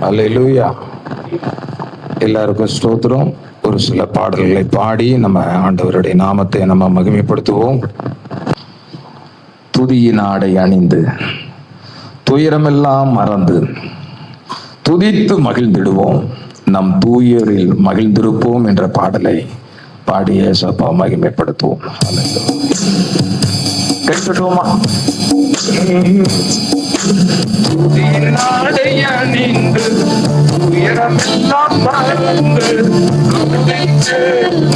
அல்லேலூயா. எல்லாருக்கும் ஸ்தோத்திரம். ஒரு சில பாடல்களை பாடி நம்ம ஆண்டவருடைய நாமத்தை நம்ம மகிமைப்படுத்துவோம். துதியின் ஆடை அணிந்து துயரமெல்லாம் மறந்து துதித்து மகிழ்ந்திடுவோம், நம் தூயரில் மகிழ்ந்திருப்போம் என்ற பாடலை பாடிய சப்பா மகிமைப்படுத்துவோம். கேட்கட்டுமா? துதியின் ஆடை அணிந்து துயரமெல்லாம் மறந்து துதித்து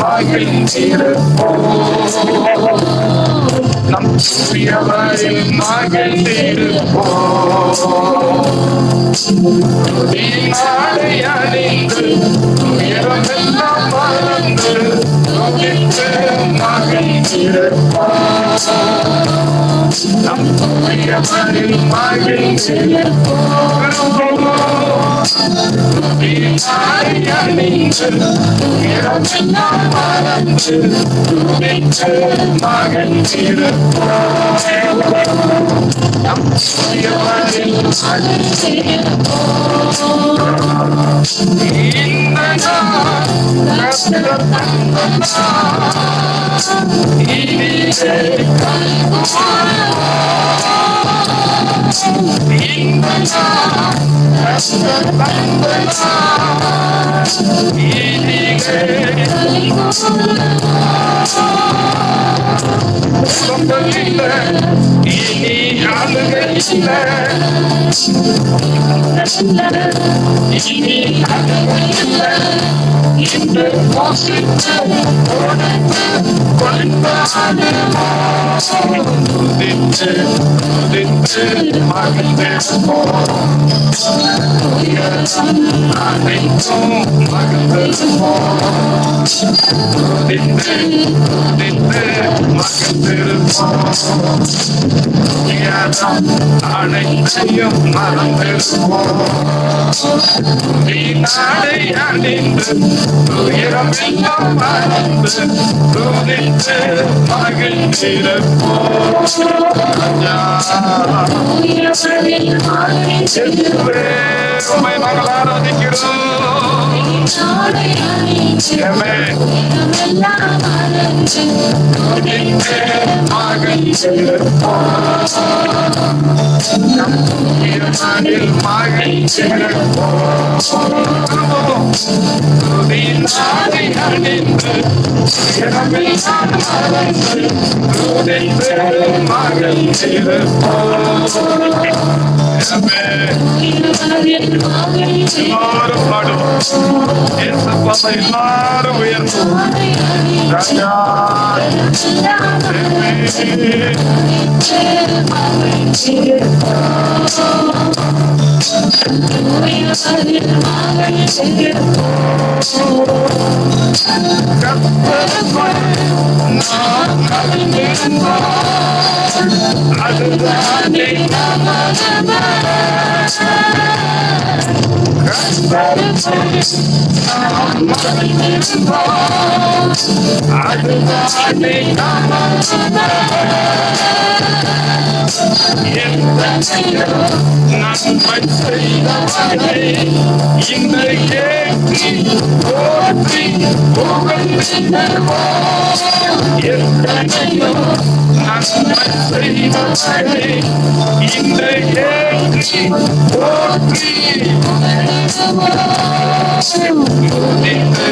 மகிழ்ந்திருப்போம், நம் தூயரில் மகிழ்ந்திருப்போம். துதியின் ஆடை அணிந்து துயரமெல்லாம் மறந்து துதித்து மகிழ்ந்திருப்போம், நம் தூயரில் மகிழ்ந்திருப்போம். துதியின் ஆடை அணிந்து துயரமெல்லாம் மறந்து துதித்து மகிழ்ந்திருப்போம், நம் தூயரில் இனி அழுகை இல்லை, இனி அழுகை இல்லை, இன்று வாசித்து துதித்து துதித்து மகிழ்ந்திருப்போம், அனைத்தும் மகிழ்ந்திருப்போம், துதித்து துதித்து மகிழ்ந்திருப்போம், அனைத்தையும் மறந்திருப்போம். நாடை அணிந்து துயரமெல்லாம் மறந்து துதித்து மகிழ்ந்திருப்போம். உம்மை நாங்கள் ஆராதிக்கிறோம். துதித்து மகிழ்ந்திருப்போம், நம் தூயரில் மகிழ்ந்திருப்போம். துதியின் ஆடை அணிந்து துயரமெல்லாம் மறந்து துதித்து மகிழ்ந்திருப்போம். எல்லாரும் பாடுவோம், எல்லாரும் உயர்வோம். ராஜா நன்மை செய்தவரை இந்த ஏற்றி போற்றி புகழ்ந்திடுவோம். எத்தனையோ நன்மை செய்தவரை இந்த ஏற்றி போற்றி துதித்து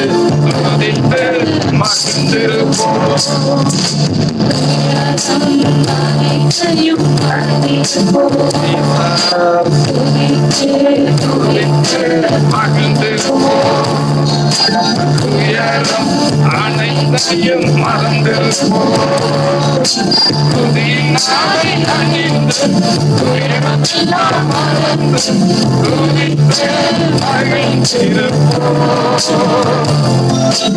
துதித்து மகிழ்ந்திருப்போம். உயரம் அனைத்தையும் மறந்திருப்போம். துதியின் ஆடை அணிந்து துயரமெல்லாம் மறந்து துதித்து மகிழ்ந்திருப்போம்,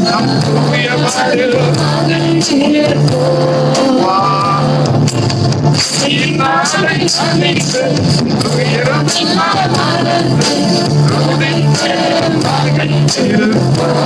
நம் தூயரில் நாளை அணிந்து துயரமெல்லாம் மறந்து துதித்து மகிழ்ந்திருப்போம்.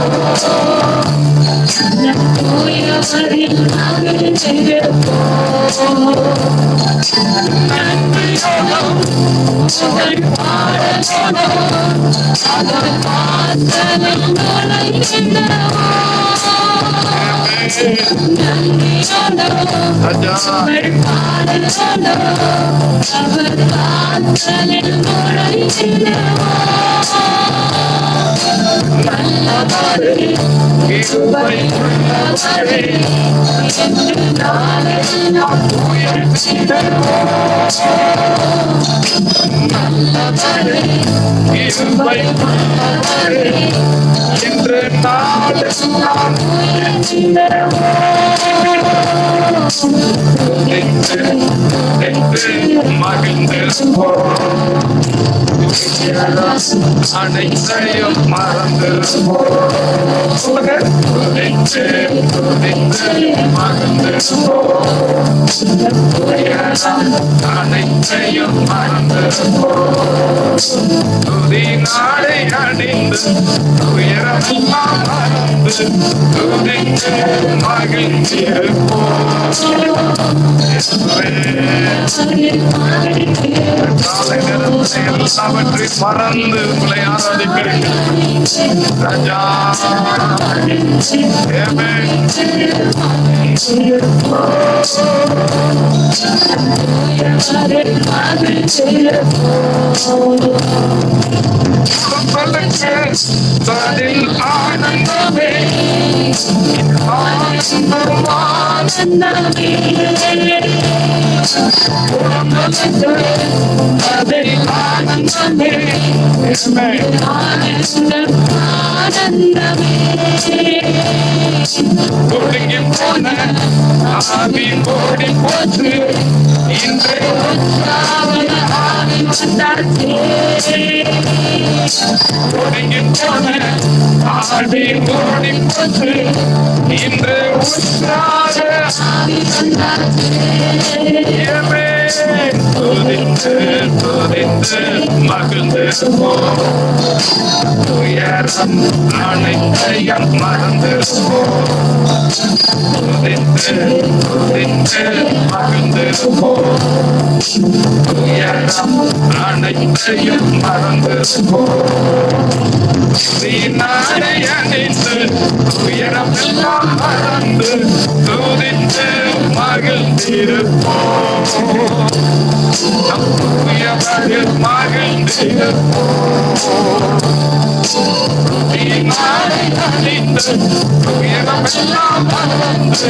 இன்று நாளெல்லாம் மகிழ்ந்து அனைத்தையும் மறந்து மகிழ்ந்து அனைத்தையும் மறந்து துதி நாளை அணிந்து உயரமெல்லாம் மறந்து துதித்து மகிழ்ந்திருப்போம். காலை நேரத்தில் எல்லாவற்றை மறந்து உங்களை ஆராதிக்கிறேன் ராஜா. பதில் ஆனந்தமே ஆனந்தமே ஒடுங்கி போன ஆவி ஓடி போச்சு இன்று ஒடுங்கி போன ஆவி ஓடி போச்சு இன்று உற்சாக துதித்து துதித்து மகிழ்ந்து உயரம் அனைத்தையும் மறந்து துதித்து துதித்து மகிழ்ந்து உயரம் அனைத்தையும் மறந்து நாளை அணிந்து உயரம் எல்லாம் மறந்து துதித்து மகிழ்ந்திருப்போம். நாளை அணிந்து உயரமெல்லாம் மறந்து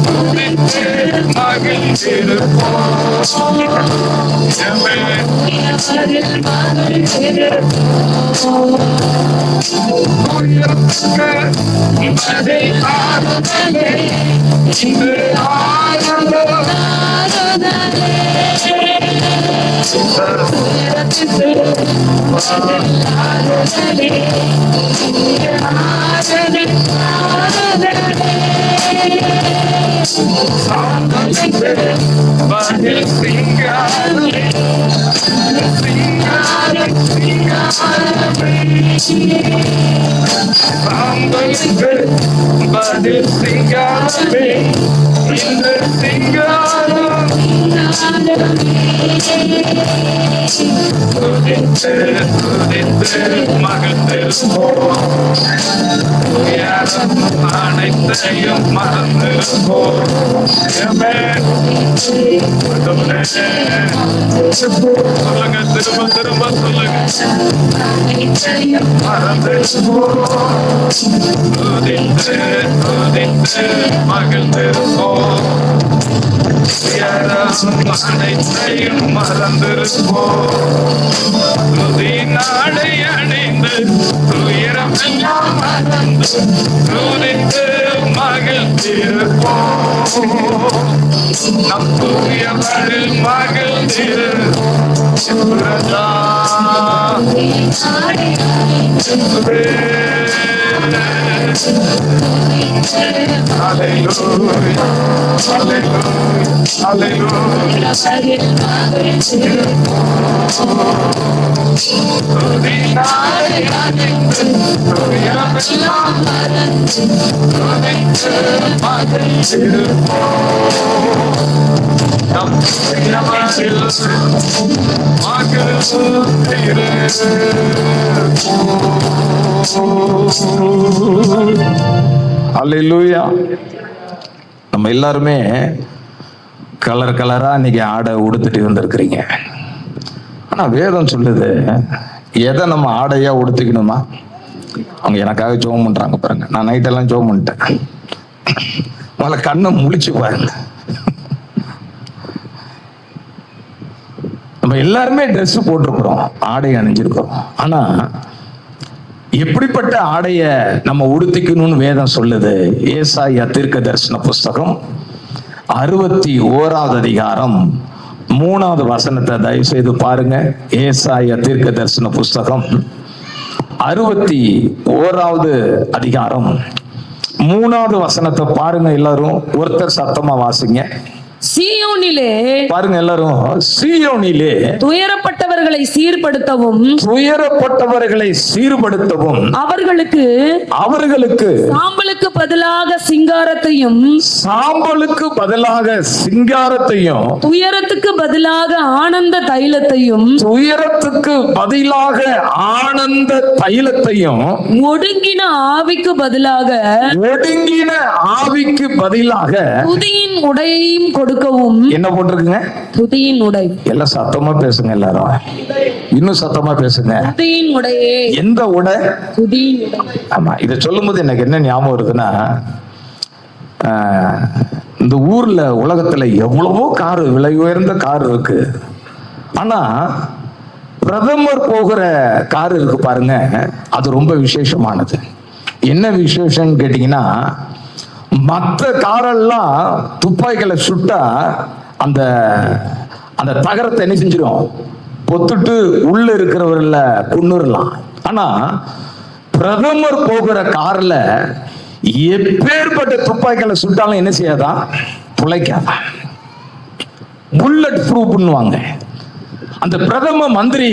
துதித்து மகிழ்ந்திருப்போம். மதை ஆறுதலே இன்று ஆறுதலே பதில் சிங்காரமே சிங்காரம் சிங்காரமே பதில் சிங்காரமே இந்த சிங்காரம் துதித்து துதித்து மகிழ்ந்திருப்போம். அனைத்தையும் மறந்திருப்போம். சொல்லுங்க, திரும்ப திரும்ப சொல்லுங்க. மறந்திருப்போம். துதித்து துதித்து மகிழ்ந்திருப்போம். அனைத்தையும் மறந்திருப்போம். துதி நாளை அணிந்து துயரம் எல்லாம் மறந்து துதித்து மகிழ்ந்திருப்போம். நம் தூயவரில் மகிழ்ந்திருக்கிறதா. Hallelujah, hallelujah, hallelujah. Tudi naale அல்லேலூயா. நம்ம எல்லாருமே கலர் கலரா இன்னைக்கு ஆடை உடுத்துட்டு வந்திருக்கிறீங்க. ஆனா வேதம் சொல்லுது, எதை நம்ம ஆடையா உடுத்திக்கணுமா? அவங்க எனக்காக ஜோம் பண்றாங்க பாருங்க. நான் நைட்டெல்லாம் ஜோம் பண்ணிட்டேன். முதல்ல கண்ணை முழிச்சு பாருங்க. நம்ம எல்லாருமே ட்ரெஸ் போட்டிருக்கிறோம், ஆடை அணிஞ்சிருக்கிறோம். ஆனா எப்படிப்பட்ட ஆடைய நம்ம உடுத்திக்கணும்னு வேதம் சொல்லுது. ஏசாயா தீர்க்க தரிசன புஸ்தகம் 61வது அதிகாரம் 3வது வசனத்தை தயவு செய்து பாருங்க. ஏசாயா தீர்க்க தரிசன புஸ்தகம் 61வது அதிகாரம் 3வது வசனத்தை பாருங்க. எல்லாரும் ஒருத்தர் சத்தமா வாசிங்க. சீயோனிலே, பாருங்க எல்லாரும், சீயோனிலே துயரப்பட்டவர்களை சீர்படுத்தவும் அவர்களுக்கு சாம்பலுக்கு பதிலாக சிங்காரத்தையும் துயரத்துக்கு பதிலாக ஆனந்த தைலத்தையும் ஒடுங்கின ஆவிக்கு பதிலாக துதியின் உடையையும் கொடுக்கவும். என்ன போட்டிருக்குங்க? துதியின் உடை. எல்லாம் சத்தமா பேசுங்க. எல்லாரும் இன்னும் சத்தமா பேசுங்க. துதியின் உடையே. எந்த உடை? துதியின் உடை. ஆமா, இதை சொல்லும் போது எனக்கு என்ன ஞாபகம் வருதுன்னா, இந்த ஊர்ல உலகத்துல எவ்வளவோ கார், விலை உயர்ந்த கார் இருக்கு. ஆனா பிரதமர் போகிற கார் இருக்கு பாருங்க, அது ரொம்ப விசேஷமானது. என்ன விசேஷம் கேட்டீங்கன்னா, மற்ற காரெல்லாம் துப்பாக்கிகளை சுட்டா அந்த அந்த தகரத்தை என்ன செஞ்சிடும்? பொத்துட்டு உள்ள இருக்கிறவர்கள கொன்னுறலாம். ஆனா பிரதமர் போகிற கார்ல எப்பேற்பட்ட துப்பாக்கிகளை சுட்டாலும் என்ன செய்யாதா? துளைக்காதா. புல்லட் ப்ரூஃப் பண்ணுவாங்க. அந்த பிரதம மந்திரி,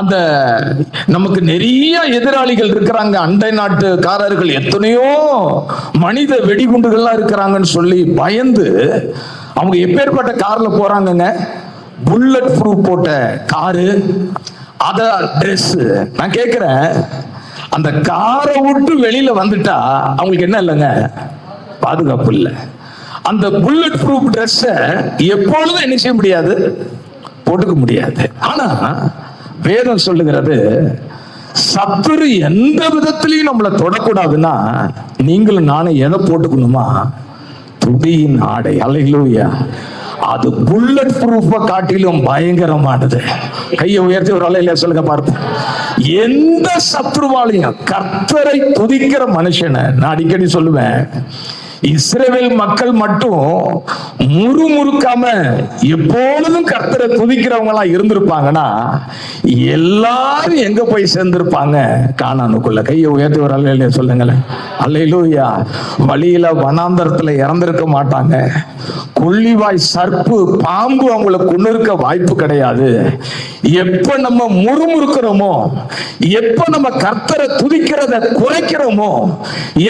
அந்த நமக்கு நிறைய எதிராளிகள் இருக்கிறாங்க, அண்டை நாட்டுக்காரர்கள் எத்தனையோ மனித வெடிகுண்டுகள்லாம் இருக்கிறாங்கன்னு சொல்லி பயந்து அவங்க எப்பேற்பட்ட கார்ல போறாங்கங்க? புல்லட் ப்ரூஃப் போட்ட காரு, அத ட்ரெஸ். நான் கேட்கிறேன், அந்த காரை விட்டு வெளியில வந்துட்டா அவங்களுக்கு என்ன இல்லைங்க? பாதுகாப்பு இல்லை. அந்த புல்லட் ப்ரூஃப் ட்ரெஸ் எப்பொழுதும் என்ன செய்ய முடியாது? போட்டுக்க முடியாது. ஆனா வேதம் சொல்லுகிறது, சத்துரு எந்த விதத்திலையும் நம்மளை தொடக்கூடாதுன்னா நீங்களும் நானும் எதை போட்டுக்கணுமா? துதியின் ஆடை. அல்லேலூயா. அது புல்லட் ப்ரூஃப காட்டிலும் பயங்கரமானது. கையை உயர்த்தி ஒரு அல்லேலூயா சொல்லுங்க பார்ப்போம். எந்த சத்ருவாலையும் கர்த்தரை துதிக்கிற மனுஷனை நான் அடிக்கடி சொல்லுவேன், இஸ்ரவேல் மக்கள் மட்டும் முறுமுறுக்காம எப்பொழுதும் கர்த்தரை துதிக்கிறவங்களா இருந்திருப்பாங்கன்னா எல்லாரும் எங்க போய் சேர்ந்திருப்பாங்க? கானானுக்குள்ள. கையை உயர்த்தி ஒரு அல்லேலூயா சொல்லுங்களேன். அல்லேலூயா. வழியில வனாந்தரத்துல இறந்திருக்க மாட்டாங்க. கொள்ளிவாய் சர்ப்பு பாம்பு அவங்களை கொண்டு இருக்க வாய்ப்பு கிடையாது. எப்ப நம்ம முறுமுறுக்கிறோமோ, எப்ப நம்ம கர்த்தரை துதிக்கிறத குறைக்கிறோமோ,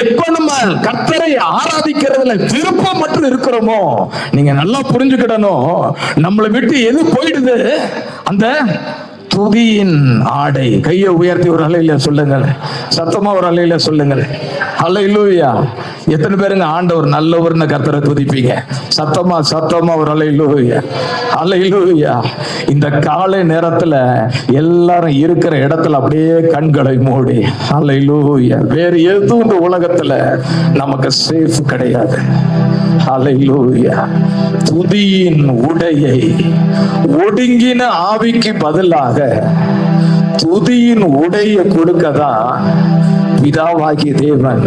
எப்ப நம்ம கர்த்தரை ஆராதிக்கிறதுல விருப்பம் மட்டும் இருக்கிறோமோ, நீங்க நல்லா புரிஞ்சுக்கிடணும், நம்மளை விட்டு எது போயிடுது? அந்த துதியின் ஆடை. கையை உயர்த்தி ஒரு அல்லேலூயா சொல்லுங்கள். சத்தமா ஒரு அல்லேலூயா சொல்லுங்கள். அல்லேலூயா. எத்தனை பேருங்க ஆண்டவர் நல்லவர்னு கர்த்தரை துதிப்பீங்க? சத்தமா ஒரு அல்லேலூயா. அல்லேலூயா. இந்த காலை நேரத்துல எல்லாரும் இருக்கிற இடத்துல அப்படியே கண்களை மூடி அல்லேலூயா. வேறு எதுவும் இந்த உலகத்துல நமக்கு சேஃப் கிடையாது. அல்லேலூயா. துதியின் உடையை ஒடுங்கின ஆவிக்கு பதிலாக துதியின் உடைய கொடுக்கதான் பிதாவாகிய தேவன்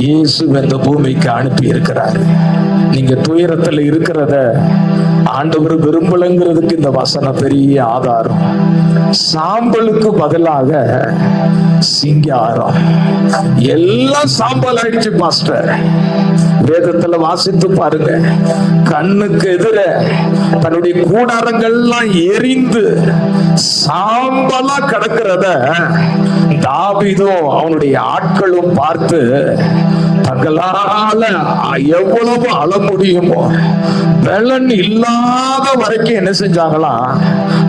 இயேசு இந்த பூமிக்கு அனுப்பி இருக்கிறார். நீங்க துயரத்துல இருக்கிறத ஆண்டவர் விரும்பலங்கிறதுக்கு இந்த வசனம் பெரிய ஆதாரம். சாம்பலுக்கு பதிலாக சிங்காரம். எல்லாம் சாம்பல் ஆயிடுச்சு பாஸ்டர். வேதத்துல வாசித்து பாருங்க. கண்ணுக்கு எதிர தன்னுடைய கூடாரங்கள்லாம் எரிந்து சாம்பலா கிடக்கிறத தாவீதும் அவனுடைய ஆட்களும் பார்த்து தங்களால எவ்வளவு அழ முடியுமோ பலன் இல்லாத வரைக்கும் என்ன செஞ்சாங்களாம்,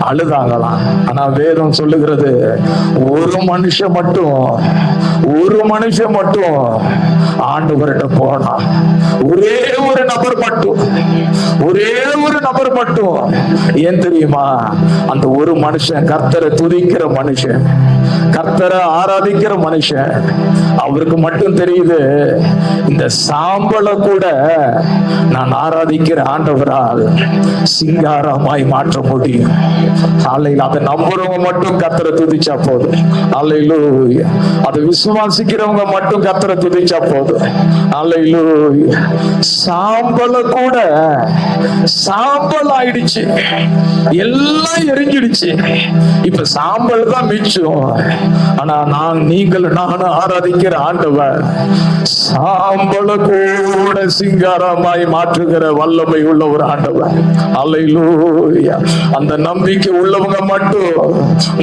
அழுதாங்களாம். ஆனா வேதம் சொல்லுகிறது, ஒரு மனுஷன் மட்டும் ஆண்டவர்கிட்ட போனா, ஒரே ஒரு நபர் மட்டும் ஏன் தெரியுமா? அந்த ஒரு மனுஷன் கர்த்தரை துதிக்கிற மனுஷன், கர்த்தரை ஆராதிக்கிற மனுஷன். அவருக்கு மட்டும் தெரியுது, இந்த சாம்பலை கூட நான் ஆராதிக்கிற ஆண்டவரால் சிங்காரமாய் மாற்ற முடியும். அல்லேலூயா. அதை நம்புறவங்க மட்டும் கர்த்தரை துதிச்சா போதும். அல்லேலூயா. அதை விசுவாசிக்கிறவங்க மட்டும் கர்த்தரை துதிச்சா போதும். அல்லேலூயா. சாம்பலை கூட சாம்பல் ஆயிடுச்சு, எல்லாம் எரிஞ்சிடுச்சு. இப்ப சாம்பல் தான் மிச்சம். ஆனா நானும் ஆராதிக்கிற ஆண்டவர் சாம்பல கூட சிங்காரமாய் மாற்றுகிற வல்லமை உள்ள ஒரு ஆண்டவர். அல்லேலூயா. அந்த நம்பிக்கை உள்ளவங்க மட்டும்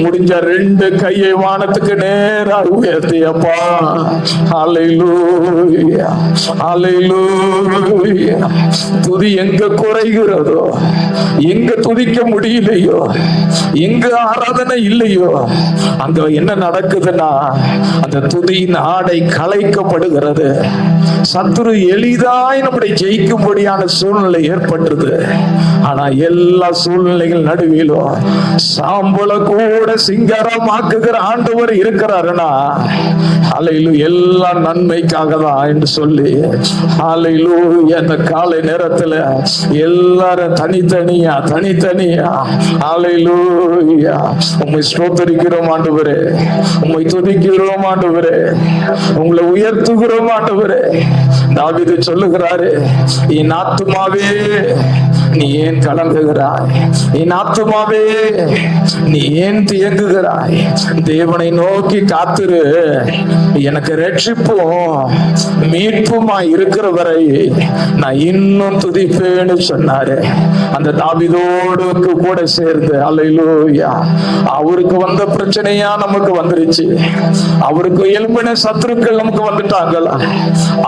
முடிஞ்ச 2 கையை வானத்துக்கு நேராக உயர்த்தியப்பா. அல்லேலூயா. அல்லேலூயா. துதி எங்க குறைகிறதோ, எங்க துதிக்க முடியலையோ, எங்க ஆராதனை இல்லையோ, அங்க என்ன நடக்குதுன்னா அந்த துதியின் ஆடை கலைக்கப்படுகிறது. சத்துரு எளிதாய் நம்முடைய ஜெயிக்கும்படியான சூழ்நிலை ஏற்பட்டது. ஆனா எல்லா சூழ்நிலைகள் நடுவிலும் சாம்பல கூட சிங்காரமாக்குகிற ஆண்டவர் இருக்கிறாருன்னா அல்லேலூயா, எல்லா நன்மைக்காக தான் என்று சொல்லி அல்லேலூயா. அந்த காலை நேரத்துல எல்லாரும் தனித்தனியா அல்லேலூயா உம்மை ஸ்தோத்திரிக்கிறோம் ஆண்டவரே, உம்மை துதிக்கிறோம் ஆண்டவரே, உங்களை உயர்த்துகிறோம் ஆண்டவரே. தாவீது சொல்லுகிறாரு, என் ஆத்துமாவே நீ ஏன் கலங்குகிறாய்? என் ஆத்துமாவே நீ ஏன் தியங்குகிறாய்? தேவனை நோக்கி காத்திரு, எனக்கு ரட்சிப்பும் மீட்புமா இருக்கிற வரை நான் இன்னும் துதிப்பேன்னு சொன்னாரு. அந்த தாவீதோடு கூட சேர்ந்து அல்லேலூயா, அவருக்கு வந்த பிரச்சனையா நமக்கு வந்துருச்சு. அவருக்கு எழும்பின சத்துருக்கள் நமக்கு வந்துட்டாங்களா?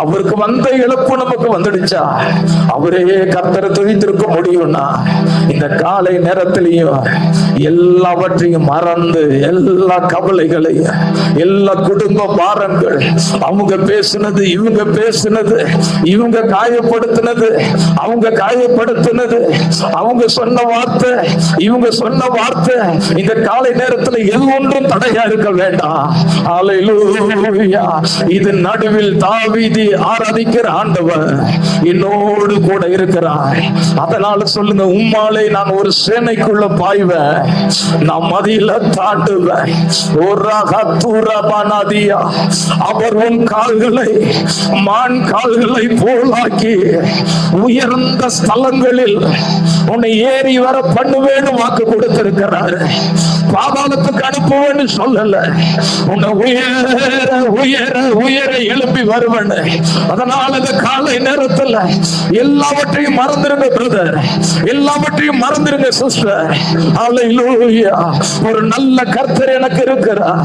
அவருக்கு வந்த இழப்பு நமக்கு வந்துடுச்சா? அவரே கர்த்தரை துதித்திருக்க முடியும்னா இந்த காலை நேரத்திலையும் எல்லாவற்றையும் மறந்து, எல்லா கவலைகளையும், எல்லா குடும்ப பாரங்கள், அவங்க பேசுனது, இவங்க காயப்படுத்தினது, அவங்க சொன்ன வார்த்தை, இவங்க சொன்ன வார்த்தை, இந்த காலை நேரத்தில் எது ஒன்றும் தடையா இருக்க வேண்டாம். அல்லேலூயா. இது நடுவில் தாவீது ஆராதிக்கிற ஆண்டவர் என்னோடு கூட இருக்கிறார். அதனால சொல்லுங்க, உம்மாலே நான் ஒரு சேனைக்குள்ள பாய்வேன், நான் மதியில தாண்டுவேன். அவர் உன் கால்களை மான் கால்களை போலாக்கி உயர்ந்த ஸ்தலங்களில் உன்னை ஏறி வர பண்ணுவேன்னு வாக்கு கொடுத்திருக்கிறாரு. பாதாளத்துக்கு அனுப்புவேன்னு சொல்லல, உன்னை உயர உயர உயர எழுப்பி வருவேன். அதனால இந்த காலை நேரத்தில் எல்லாவற்றையும் மறந்துருங்க பிரதர், எல்லாவற்றையும் மறந்துருங்க சிஸ்டர். அல்லேலூயா. ஒரு நல்ல கர்த்தர் எனக்கு இருக்கிறார்,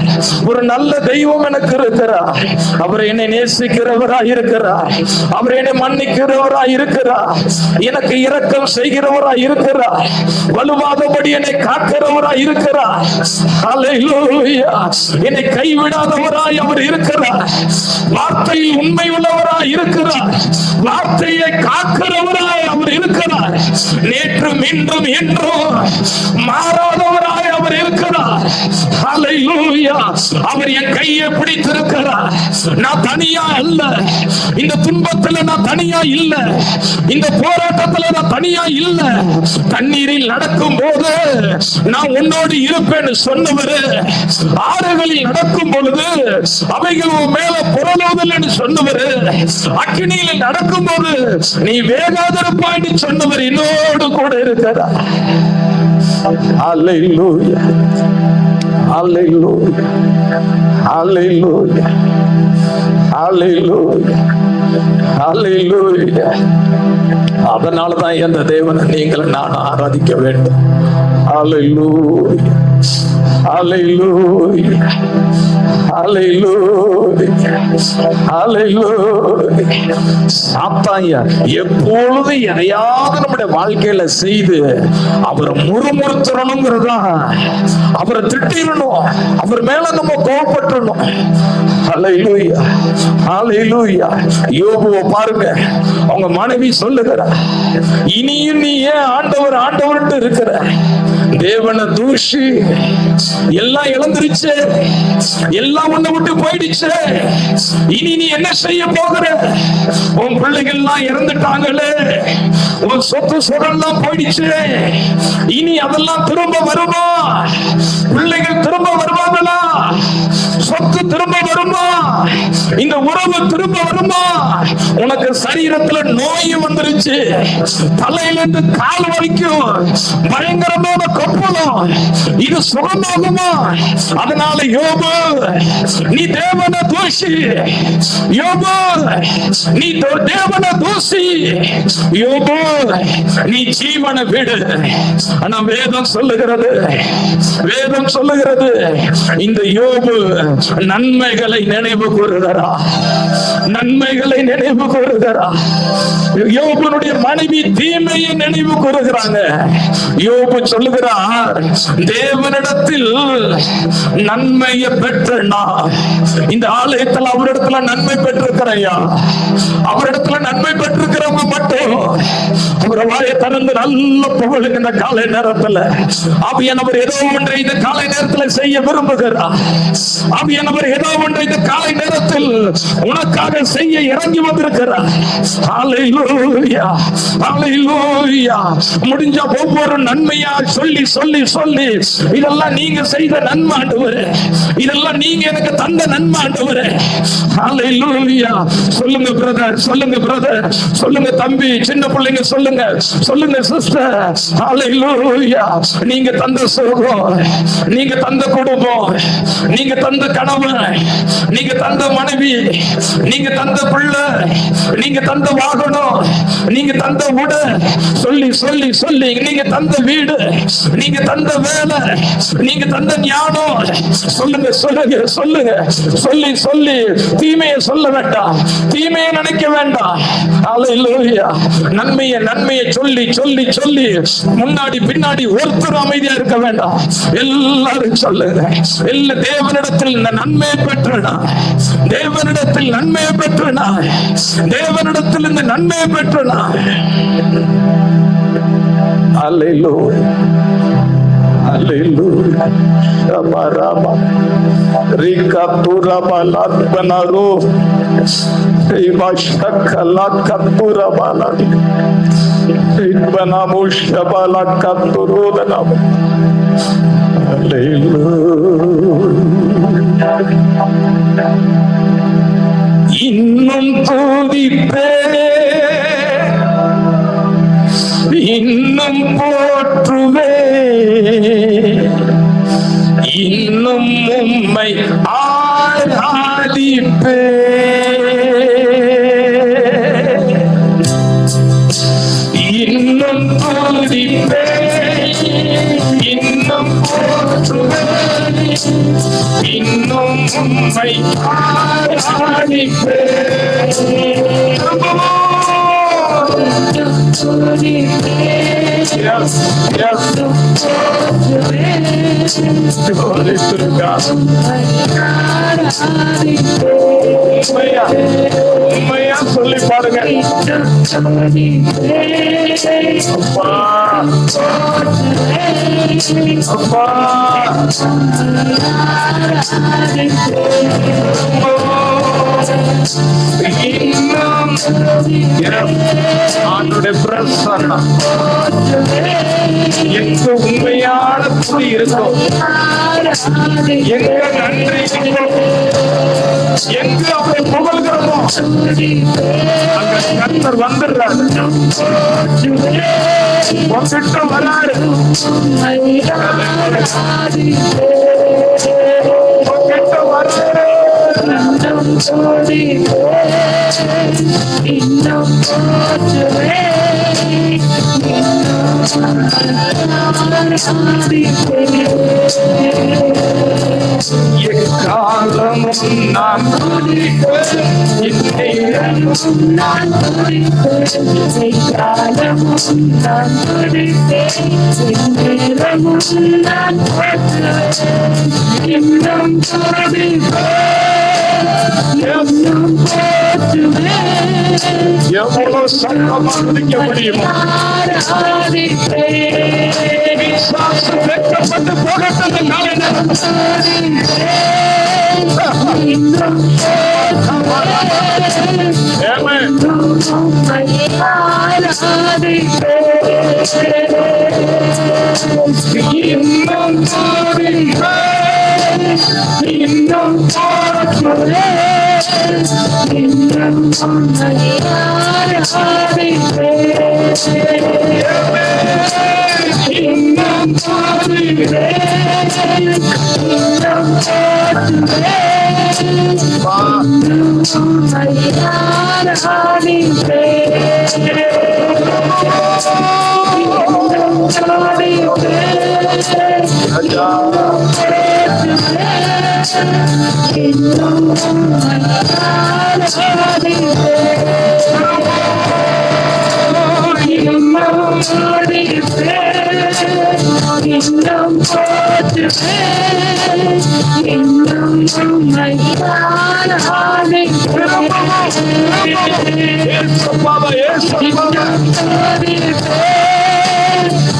ஒரு நல்ல தெய்வம் எனக்கு இருக்கிறார். அவர் என்னை நேசிக்கிறவராய் இருக்கிறார், அவர் என்னை மன்னிக்கிறவராய் இருக்கிறார், எனக்கு இரக்கம் செய்கிறவராய் இருக்கிறார், வலுவாதபடி என்னை காக்கிறவராய் இருக்கிறார். அல்லேலூயா. என்னை கைவிடாதவராய் அவர் இருக்கிறார், வார்த்தையில் உண்மை உள்ளவராய் இருக்கிறார், வார்த்தையை காக்கிறவராய் அவர் இருக்கிறார், நேற்றும் இன்றும் என்றும் மாறாதவராய் அவர் இருக்கிறார். அல்லேலூயா. அவர் என் கையை பிடித்திருக்கிறார். நான் தனியா அல்ல, இந்த துன்பத்துல நான் தனியா இல்ல, இந்த போராட்டத்துல நான் தனியா இல்ல. தண்ணீரில் நடக்கும் போது நான் உன்னோடு இருப்பேன்னு சொன்னவரு, ஆறுகளில் நடக்கும் பொழுது அவைகள் மேல புரளுவதில்லை சொன்னவரு, அக்கினியில் நடக்கும் போது நீ வேகாதிருப்பாய்னு சொன்னவர் என்னோடு கூட இருக்கிறார். அல்லேலூயா. அல்லேலூயா. அல்லேலூயா. அல்லேலூயா. ஹல்லேலூயா. அதனாலதான் எந்த தேவனை நீங்கள் நான் ஆராதிக்க வேண்டும். ஹல்லேலூயா, ஹல்லேலூயா, ஹல்லேலூயா, ஹல்லேலூயா. சாத்தான்யா எப்பொழுது எதையாவது நம்முடைய வாழ்க்கையில செய்து அவரை முறுமுறுத்தணுங்கிறதா, அவரை திட்டிடணும், அவர் மேல நம்ம கோபப்பட்டணும். ஹல்லேலூயா, ஹல்லேலூயா. யோபுவை பாருங்க, அவங்க மனைவி சொல்லுகிறா, இனியும் நீ ஏன் ஆண்டவர் ஆண்டவர்ட்டு இருக்கிற? தேவனை தூஷி, எல்லாம் இழந்துருச்சு, எல்லாம் உன்னை விட்டு போயிடுச்சு, இனி நீ என்ன செய்ய போகிற? உன் பிள்ளைகள் எல்லாம் இறந்துட்டாங்களே, உன் சொத்து சுகம்லாம் போயிடுச்சு, இனி அதெல்லாம் திரும்ப வருமா? பிள்ளைகள் திரும்ப வருவாங்களா? சொத்து திரும்ப வருமா? இந்த உறவு திரும்ப வருமா? உனக்கு சரீரத்துல நோய் வந்துருச்சு, தலையிலிருந்து கால் வரைக்கும் பயங்கரமான கொப்பளம், இது சுகமாகுமா? அதனால யோபு, நீ தேவனை தூஷி, யோபு நீ தேவனை தூஷி, யோபு நீ ஜீவனை விடு. ஆனா வேதம் சொல்லுகிறது, வேதம் சொல்லுகிறது, இந்த யோபு நன்மைகளை நினைவு கூறுகிறா, நன்மைகளை நினைவு கூறுகிறா. யோபுனுடைய மனைவி தீமையை நினைவு கூறுகிறாங்க. யோபு சொல்லுகிறார், தேவனிடத்தில் நன்மையை பெற்ற நான் இந்த ஆலயத்தில் அவரிடத்துல நன்மை பெற்றிருக்கிறையா, அவரிடத்துல நன்மை பெற்றிருக்கிறவங்க மட்டும் அவரை வாயை திறந்து நல்ல புகழுங்க. இந்த காலை நேரத்துல ஆவியானவர் ஏதோ ஒன்றை இந்த காலை நேரத்தில் செய்ய விரும்புகிறார். ஆவியானவர் ஏதோ ஒன்றை இந்த காலை நேரத்தில் உனக்காக செய்ய இறங்கி வந்திருக்கிறார். ஹல்லேலூயா, ஹல்லேலூயா. முடிஞ்ச ஒவ்வொரு நன்மையா சொல்லி சொல்லி சொல்லி, இதெல்லாம் நீங்க செய்த நன்மை ஆண்டவரே, இதெல்லாம் நீங்க எனக்கு தந்த நன்மை ஆண்டவரே. ஹல்லேலூயா. சொல்லுங்க பிரதர், சொல்லுங்க பிரதர், சொல்லுங்க தம்பி, சின்ன பிள்ளைங்க சொல்லுங்க, சொல்லுங்க சிஸ்டர். ஹல்லேலூயா. நீங்க தந்த சுகம், நீங்க தந்த குடும்பம், நீங்க தந்த கணவன், நீங்க தந்த மனைவி, நீங்க தந்த பிள்ளை, நீங்க தந்த வாகனம், நீங்க தந்த உடை, சொல்லி சொல்லி சொல்லி, நீங்க தந்த வீடு, நீங்க தந்த வேலை, நீங்க தந்த ஞானம், சொல்லுங்க சொல்லுங்க சொல்லுங்க, சொல்லி சொல்லி தீமையை சொல்ல வேண்டாம், தீமையை நினைக்க வேண்டாம். ஹல்லேலூயா. நன்மையை நன்மையை சொல்லி சொல்லி சொல்லி, முன்னாடி பின்னாடி ஒருத்தர் அமைதியா இருக்க வேண்டாம், எல்லாரும் சொல்லுங்க. எல்லா தேவனிடத்தில் இந்த நன்மையை பெற்றனா, தேவனிடத்தில் நன்மையை பெற்றனா, தேவனிடத்தில் இந்த நன்மையை பெற்றனா. ஹல்லேலூயா, ஹல்லேலூயா. ரபரபா ரிகதுரபா லத்பனரு இபாஷக்கலா கத்துரபாலி இபனமுஷபல கத்துருதனப. இன்னும் துதிப்பே, இன்னும் போற்றுவே, இன்னும் உம்மை ஆராதிப்பே, இன்னும் துதிப்பே, இன்னும் போற்றுவே, இன்னும் உம்மை ஆராதிப்பே. Yes, yes. Glory to God. உண்மையா உண்மையா சொல்லி பாருங்க. அப்பா அப்பா, ஆண்டுடைய பிரசன்னம் எங்க உண்மையான துணி இருக்கும், எங்க நன்றி இருக்கும், எங்க அவரை புகழ்கிறோமோ அங்க கர்த்தர் வந்துடுறாரு, வந்துட்டு வராரு, வந்துட்டு வராரு. இன்னும் துதிப்பேன், இன்னும் போற்றுவேன், இன்னும் எக்காலமும் நான் துதிப்பேன், இந்நேரமும் நான் துதிப்பேன், எக்காலமும் நான் துதிப்பேன், எந்நேரமும் நான் போற்றுவேன், இன்னும் துதிப்பேன், இன்னும் போற்றுவேன், எவ்வளவு சத்தமாக துதிக்க முடியுமோ ஆராதிப்பேன், பிசாசு வெட்கப்பட்டு போகட்டும். இந்த காலை நேரம் இன்னும் Amen. இன்னும் துதிப்பேன், இன்னும் போற்றுவேன், இன்னும் இன்னும் துதிப்பேன்,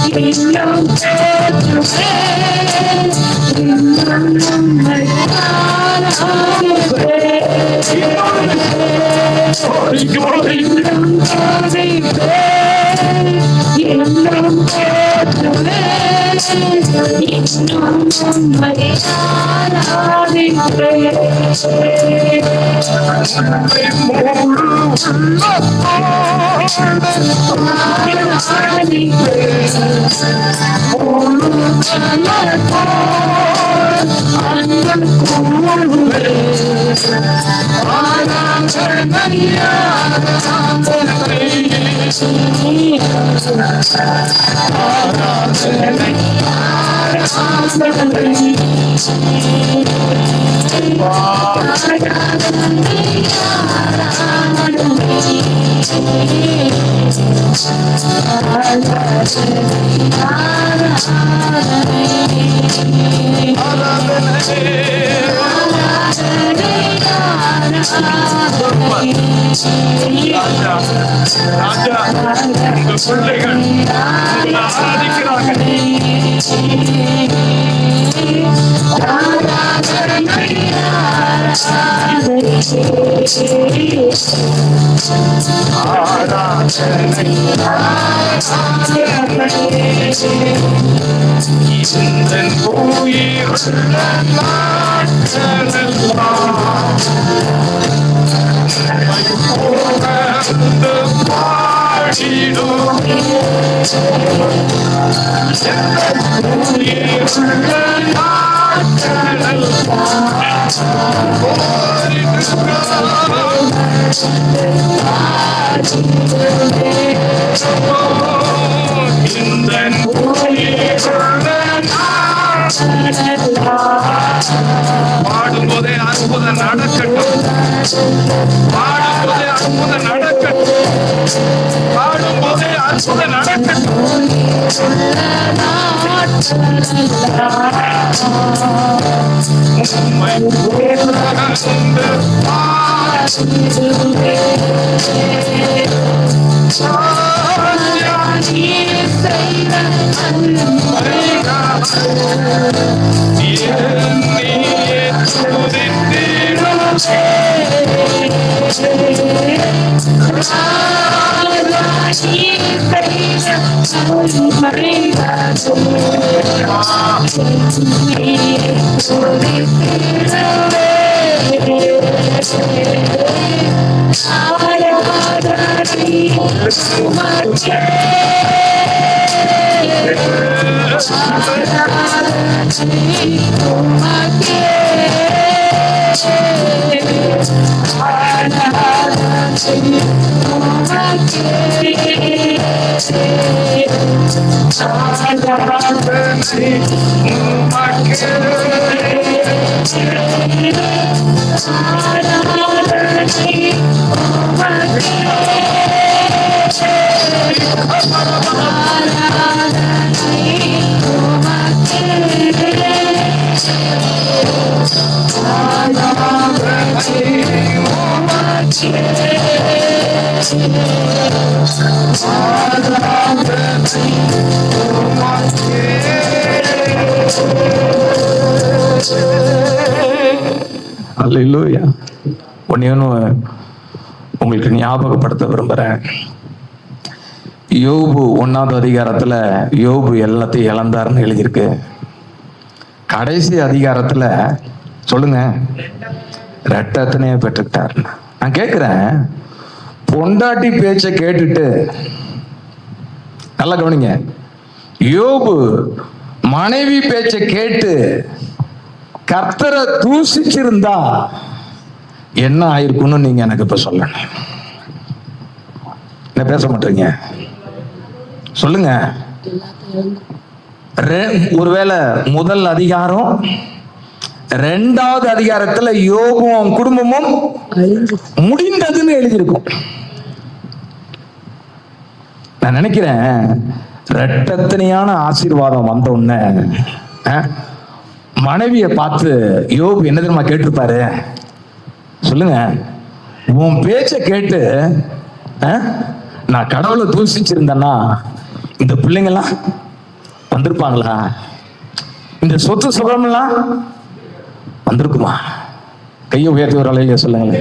இன்னும் பிள்ளைகள் ஆராதிக்கிறார்கள். பாடும்போதே அற்புதம் நடக்கட்டும், பாடும்போதே அற்புதம் நடக்கட்டும், பாடும்போதே அற்புதம் நடக்கட்டும். உம்மை புகழ்ந்து அல்லேலூயா. ஒண்ணு உங்களுக்கு ஞாபகப்படுத்த விரும்புறேன். யோபு 1வது அதிகாரத்துல யோபு எல்லாத்தையும் இழந்தாருன்னு எழுதியிருக்கு. கடைசி அதிகாரத்துல சொல்லுங்க, ரெட்டத்தனையே பெற்றுக்கிட்டார். நான் கேட்கிறேன், பொண்டாட்டி பேச்சை கேட்டுட்டு, நல்லா கவனிங்க, யோபு மனைவி பேச்சை கேட்டு கர்த்தரை தூசிச்சிருந்தா என்ன ஆயிருக்குன்னு நீங்க எனக்கு இப்ப சொல்லணும். என்ன பேச மாட்டீங்க? சொல்லுங்க. ஒருவேளை முதல் அதிகாரம் 2வது அதிகாரத்துல யோபும் குடும்பமும் முடிந்ததுன்னு எழுதியிருக்கும். நான் நினைக்கிறேன், ரெட்டத்தனையான ஆசீர்வாதம் வந்த உடனே மனைவியை பார்த்து யோபு என்ன தெரியுமா கேட்டிருப்பாரு? சொல்லுங்க. உன் பேச்ச கேட்டு நான் கடவுளை தூசிச்சிருந்தேன்னா இந்த பிள்ளைங்கெல்லாம் வந்திருப்பாங்களா? இந்த சொத்து சுகமெல்லாம் வந்திருக்குமா? கையை உயர்த்தி ஒரு அலையில சொல்லுங்க.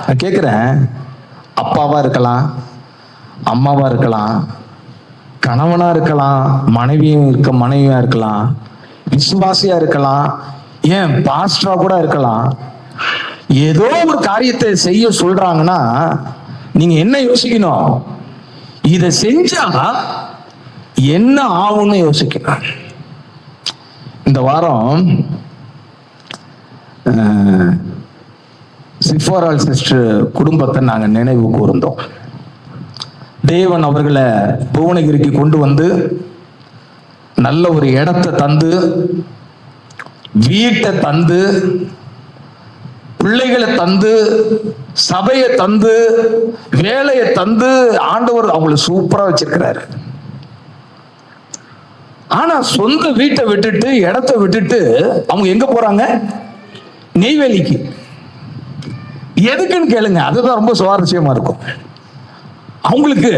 நான் கேட்கிறேன், அப்பாவா இருக்கலாம், அம்மாவா இருக்கலாம், கணவனா இருக்கலாம், மனைவியா இருக்கலாம், விசுவாசியா இருக்கலாம், ஏன் பாஸ்டரா கூட இருக்கலாம். ஏதோ ஒரு காரியத்தை செய்ய சொல்றாங்கன்னா நீங்க என்ன யோசிக்கணும்? இதை செஞ்சா என்ன ஆகும்னு யோசிக்கணும். இந்த வாரம் சிஃபோரால் சிஸ்டர் குடும்பத்தை நாங்க நினைவு கூர்ந்தோம். தேவன் அவர்களை புவனகிரிக்கு கொண்டு வந்து நல்ல ஒரு இடத்தை தந்து, வீட்டை தந்து, பிள்ளைகளை தந்து, சபையை தந்து, வேலையை தந்து ஆண்டவர் அவங்களை சூப்பரா வச்சிருக்கிறாரு. ஆனா சொந்த வீட்டை விட்டுட்டு, இடத்தை விட்டுட்டு அவங்க எங்க போறாங்க? நெய்வேலிக்கு. எதுக்குன்னு கேளுங்க, அதுதான் ரொம்ப சுவாரஸ்யமா இருக்கும். அவங்களுக்கு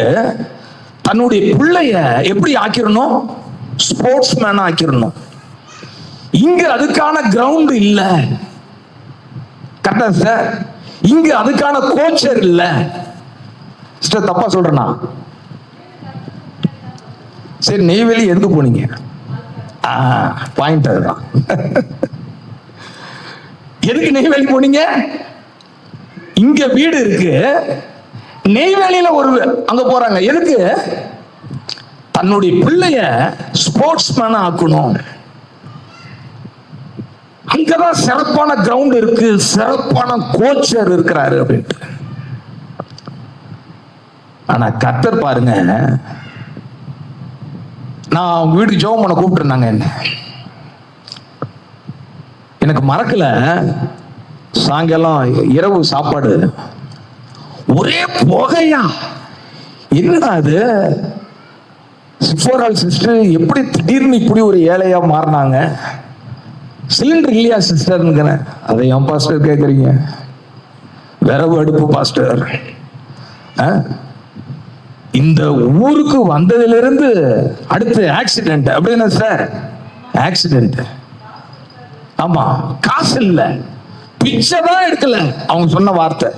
தன்னுடைய பிள்ளைய எப்படி ஆக்கிரணும்? Sports man ஆக்கிரணும். இங்க அதுக்கான கிரவுண்ட் இல்ல. கரெக்டா சார்? இங்க அதுக்கான கோச்சர் இல்ல. தப்பா சொல்றேனா? சரி, நெய்வேலி எதுக்கு போனீங்க? பாயிண்ட் அதுதான். எதுக்கு நெய்வேலி போனீங்க? இங்க வீடு இருக்கு, நெய்வேலியில ஒரு அங்க போறாங்க. எதுக்கு? தன்னுடைய பிள்ளைய ஸ்போர்ட்ஸ் மேன் ஆக்கணும். அங்கதான் சிறப்பான கிரவுண்ட் இருக்கு, சிறப்பான கோச்சர் இருக்கிறாரு அப்படின்ட்டு. ஆனா கர்த்தர் பாருங்க, நான் வீட்டுக்கு ஜெபம் பண்ண கூப்பிட்டுருந்தாங்க. என்ன எனக்கு மறக்கல, சாயங்காலம் இரவு சாப்பாடு ஒரே புகையா. என்னடா அது? சிஃபோரால் சிஸ்டர் எப்படி திடீர்னு இப்படி ஒரு ஏழையா மாறினாங்க? சிலிண்டர் இல்லையா சிஸ்டர்? அதை ஏன் பாஸ்டர் கேட்குறீங்க? விரவு அடுப்பு பாஸ்டர். இந்த ஊருக்கு வந்ததிலிருந்து அடுத்து ஆக்சிடென்ட். அப்படின்னா சார் ஆக்சிடென்ட். ஆமா, காசு இல்லை, பிச்சை தான் எடுக்கல. அவங்க சொன்ன வார்த்தை.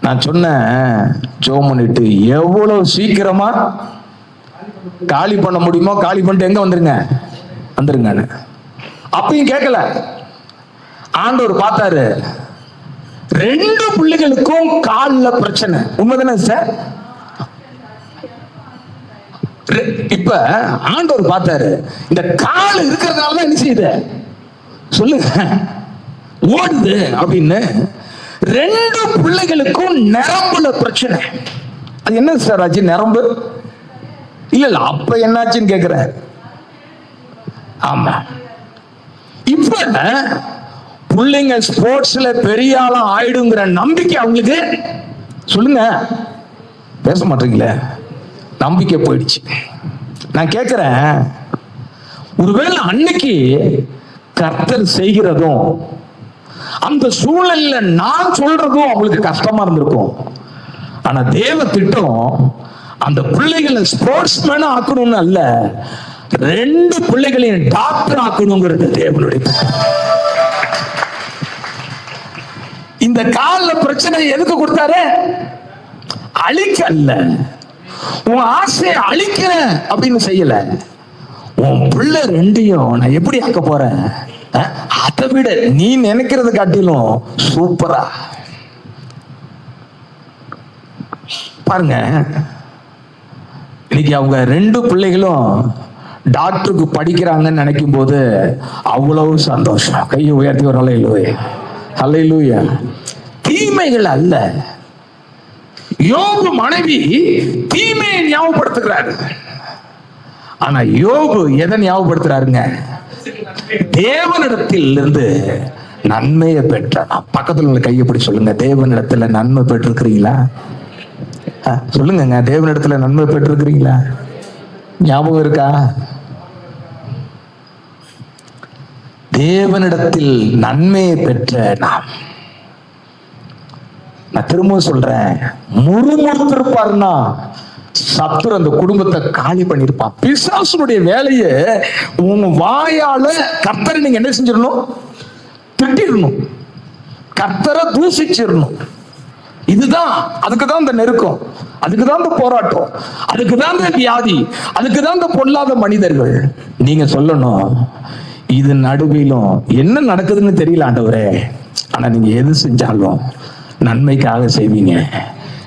நான் சொன்னேன், ஜெபம் பண்ணிட்டு எவ்வளவு சீக்கிரமா காலி பண்ண முடியுமோ காலி பண்ணிட்டு எங்க வந்துருங்க வந்துருங்க. அப்பயும் கேட்கல. ஆண்டவர் பார்த்தாரு, 2 பிள்ளைகளுக்கும் கால்ல பிரச்சனை. உண்மைதானே சார்? இப்ப ஆண்டவர் பார்த்தாரு, இந்த கால் இருக்கிறதுனாலதான் என்ன செய்யுது சொல்லுங்க ஓடுது அப்படின்னு. ரெண்டு பிள்ளைகளுக்கும் நரம்புல பிரச்சனை. அது என்ன சார் ஆச்சு நரம்பு? இல்ல அப்ப என்னாச்சுன்னு கேக்குறேன். ஆமா, இப்ப பிள்ளைங்க ஸ்போர்ட்ஸ்ல பெரிய ஆளா ஆயிடுங்கிற நம்பிக்கை அவங்களுக்கு. சொல்லுங்க, பேச மாட்டீங்களே, நம்பிக்கை போயிடுச்சு. நான் கேட்கிறேன், ஒருவேளை அன்னைக்கு கர்த்தர் செய்கிறதும் அந்த சூழல்ல நான் சொல்றதும் அவங்களுக்கு கஷ்டமா இருந்திருக்கும். ஆனா தேவ திட்டம் அந்த பிள்ளைகளை ஸ்போர்ட்ஸ் மேன ஆக்கணும்னு அல்ல, ரெண்டு பிள்ளைகளையும் டாக்டர் ஆக்கணுங்கிறது தேவனுடைய திட்டம். இந்த கால பிரச்சனை எதுக்கு கொடுத்தாரு? அழிக்க அல்ல, உன் ஆசையை அழிக்கிறேன் அப்படின்னு செய்யல. உன் பிள்ளை ரெண்டையும் நான் எப்படி ஆக்க போறேன், அதை விட நீ நினைக்கிறத காட்டிலும் சூப்பரா. பாருங்க, இன்னைக்கு அவங்க ரெண்டு பிள்ளைகளும் டாக்டருக்கு படிக்கிறாங்கன்னு நினைக்கும் போது அவ்வளவு சந்தோஷம். கையை உயர்த்தி ஒரு ஹல்லேலூயா, ஹல்லேலூயா. தீமைகள் அல்ல. யோபு மனைவி தீமையை ஞாபகப்படுத்துகிறாரு. ஆனா யோபு எதை ஞாபகப்படுத்துறாருங்க? தேவனிடத்தில் இருந்து நன்மையை பெற்ற. பக்கத்துல உள்ள கையை பிடி சொல்லுங்க, தேவனிடத்துல நன்மை பெற்றிருக்கிறீங்களா? சொல்லுங்க, தேவனிடத்துல நன்மை பெற்றிருக்கிறீங்களா? ஞாபகம் இருக்கா? தேவனிடத்தில் நன்மையை பெற்ற நான் திரும்ப சொல்றேன், முறுமுறுத்திருப்பாருன்னா சத்துரு அந்த குடும்பத்தை காலி பண்ணிருப்பான். பிசாசுடைய வேலையை உங்க வாயால கர்த்தரை நீங்க என்ன செஞ்சிடணும்? திட்டிடணும், கர்த்தரை தூசிச்சிடணும். இதுதான், அதுக்குதான் இந்த நெருக்கம், அதுக்குதான் இந்த போராட்டம், அதுக்குதான் இந்த வியாதி, அதுக்குதான் இந்த பொல்லாத மனிதர்கள். நீங்க சொல்லணும், இது நடுவிலும் என்ன நடக்குதுன்னு தெரியல ஆண்டவரே, ஆனா நீங்க எது செஞ்சாலும் நன்மைக்காக செய்வீங்க.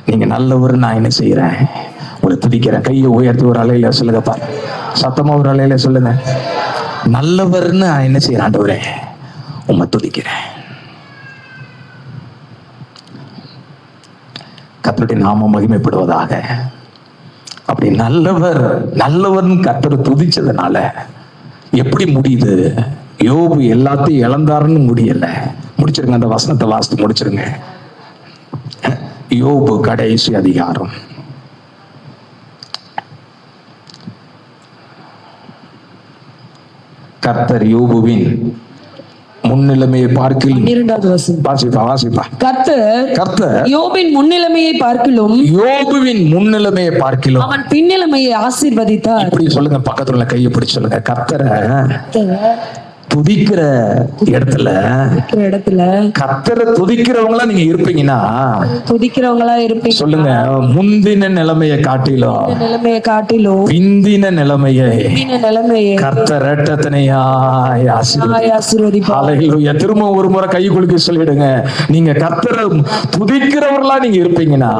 நீங்க நல்லவர், நான் என்ன செய்யறேன்? உங்களை துதிக்கிறேன். கையை உயர்த்தி ஒரு அலையில சொல்லுங்க, பாரு, சத்தமா ஒரு அலையில சொல்லுங்க, நல்லவர்னு நான் என்ன செய்யறேன் ஆண்டவரே? உம்மை துதிக்கிறேன். கர்த்தருடைய நாமம் மகிமைப்படுவதாக. அப்படி நல்லவர் நல்லவர்னு கர்த்தரை துதிச்சதுனால எப்படி முடியுது? யோபு எல்லாத்தையும் இழந்தாருன்னு முடியல. முடிச்சிருங்க, அந்த வசனத்தை வாசித்து முடிச்சிருங்க. யோபு கடைசி அதிகாரம். கர்த்தர் யோபுவின் முன்னிலைமையை பார்க்கிலும், 12வது வசனம் வாசிப்பா. கர்த்தர் யோபின் முன்னிலைமையை பார்க்கிலும், யோபுவின் முன்னிலைமையை பார்க்கிலும் அவன் பின்னிலைமையை ஆசீர்வதித்தார். இப்படி சொல்லுங்க, பக்கத்துல உள்ள கையை பிடிச்சு சொல்லுங்க, கர்த்தரை துதிக்கிற இடத்துல கர்த்தரை துதிக்கிறவங்களா நீங்க இருப்பீங்கன்னா, சொல்லுங்க, முந்தின நிலைமையை காட்டிலும் பிந்தின நிலைமையை கர்த்தர் இரட்டத்தனையாய் ஆசீர்வதிப்பார். திரும்ப ஒரு முறை கை குலுக்கி சொல்லிடுங்க, நீங்க கர்த்தரை துதிக்கிறவர்களா நீங்க இருப்பீங்கன்னா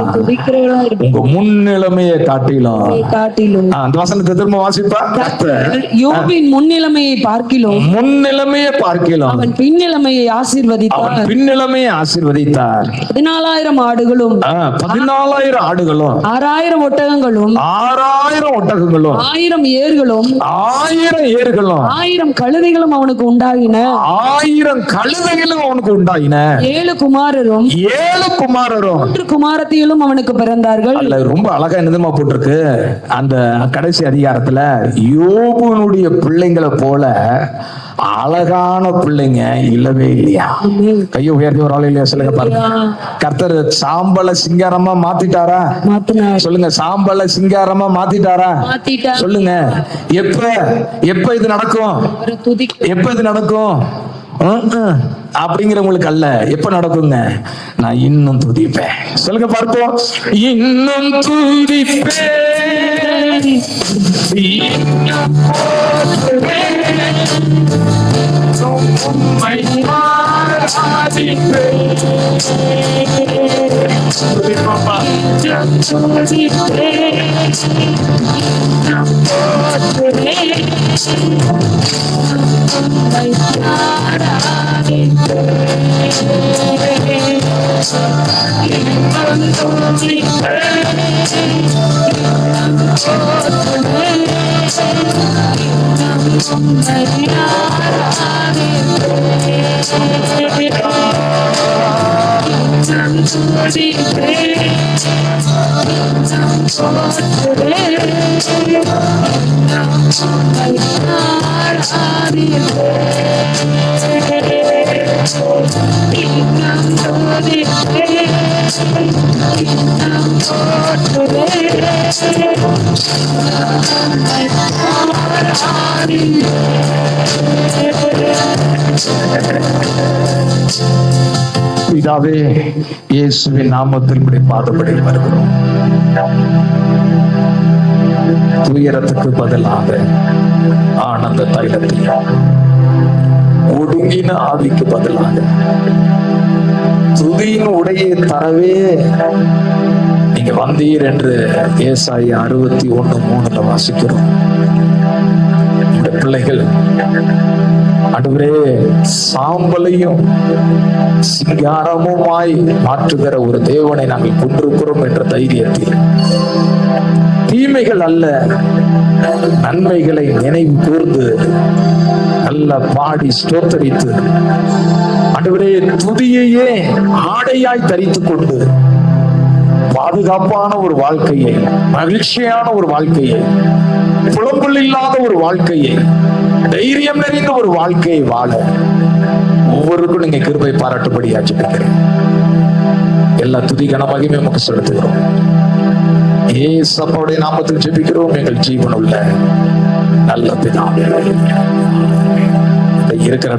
உங்க முன்னிலைமையை காட்டிலும். அந்த வசனத்தை திரும்ப வாசிப்பா. கர்த்தர் யோபின் முன்னிலைமையை பார்க்கிலும், முன்னிலைமையை பார்க்கலாம், அவன் பின்னிலைமையை ஆசீர்வதித்தார். 14,000 ஆடுகளும் 14,000 ஆடுகளும் 6,000 ஒட்டகங்களும் 1,000 ஏர்களும் 1,000 கழுதைகளும் அவனுக்கு உண்டாயின. 7 குமாரரும் 3 குமாரத்திகளும் அவனுக்கு பிறந்தார்கள். அல்ல, ரொம்ப அழகா என்னதுமா போட்டிருக்கு அந்த கடைசி அதிகாரத்துல, யோபுனுடைய பிள்ளைங்களை போல அழகான பிள்ளைங்க இல்லவே இல்லையா? கையை உயர்த்தி ஒரு ஆள் இல்லையா சொல்லுங்க, பாருங்க. கர்த்தர் சாம்பல சிங்காரமா மாத்திட்டாரா? சொல்லுங்க, சாம்பல சிங்காரமா மாத்திட்டாரா? சொல்லுங்க, எப்ப இது நடக்கும்? எப்ப இது நடக்கும் அப்படிங்கிறவங்களுக்கு அல்ல, எப்ப நடக்குங்க? நான் இன்னும் துதிப்பேன். சொல்லுங்க பார்ப்போம், இன்னும் துதிப்பேன், உம்மை ஆராதிப்பேன். பாப்பா பிதாவே, இயேசுவின் நாமத்தில் இப்படி பாதப்படி வருகிறோம். துயரத்துக்கு பதிலாக ஆனந்த தைலத்தையும், ஒடுங்கின ஆவிக்கு பதிலாக துதியின் உடையை தரவே நீங்க வந்தீர் என்று ஏசாயா 61:3 வாசிக்கிறோம். இந்த பிள்ளைகள் ஆண்டவரே, சாம்பலையும் சிங்காரமுமாய் மாற்றுகிற ஒரு தேவனை நாங்கள் கொண்டிருக்கிறோம் என்ற தைரியத்தில் தீமைகள் அல்ல, நன்மைகளை நினைவு கூர்ந்து நல்ல பாடி ஸ்தோத்தரித்து ஆண்டவரே, துதியையே ஆடையாய் தரித்துக் கொண்டு பாதுகாப்பான ஒரு வாழ்க்கையை, மகிழ்ச்சியான ஒரு வாழ்க்கையை, புலம்பல் இல்லாத ஒரு வாழ்க்கையை, தைரியம் நிறைந்த ஒரு வாழ்க்கையை வாழ ஒவ்வொருக்கும் நீங்க கிருபை பாராட்டும்படி யாச்சிக்கிறேன். எல்லா துதி கன மகிமை நமக்கு செலுத்துகிறோம். ஏசப்பாவுடைய நாமத்தில் ஜெபிக்கிறோம் எங்கள் ஜீவனுள்ள நல்ல பிதாவே. இருக்கிற